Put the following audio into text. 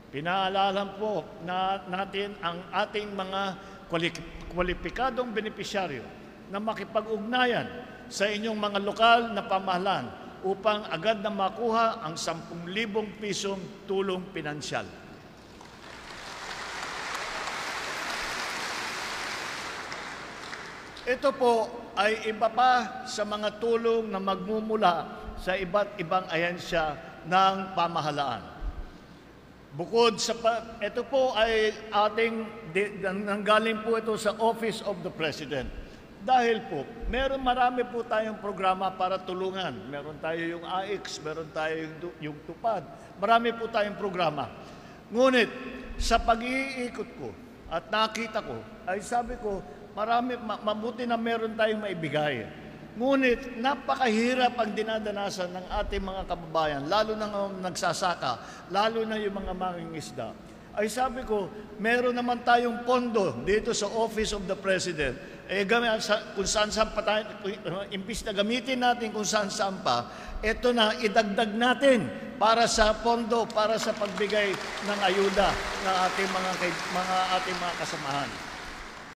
Pinaalala po natin ang ating mga kwalipikadong benepisyaryo na makipag-ugnayan sa inyong mga lokal na pamahalaan upang agad na makuha ang 10,000 pisong tulong pinansyal. Ito po ay iba pa sa mga tulong na magmumula sa iba't ibang ahensya ng pamahalaan. Bukod sa ito po ay nanggaling po ito sa Office of the President. Dahil po, marami po tayong programa para tulungan. Meron tayo yung AIX, meron tayo yung TUPAD. Marami po tayong programa. Ngunit, sa pag-iikot ko at nakita ko, ay sabi ko, mabuti na meron tayong maibigay. Ngunit, napakahirap ang dinadanasan ng ating mga kababayan, lalo na nagsasaka, lalo na yung mga mangingisda. Ay sabi ko, meron naman tayong pondo dito sa Office of the President. Kung saan-saan pa tayo, imbis na gamitin natin kung saan-saan pa, ito na idagdag natin para sa pondo, para sa pagbigay ng ayuda ng ating mga kasamahan.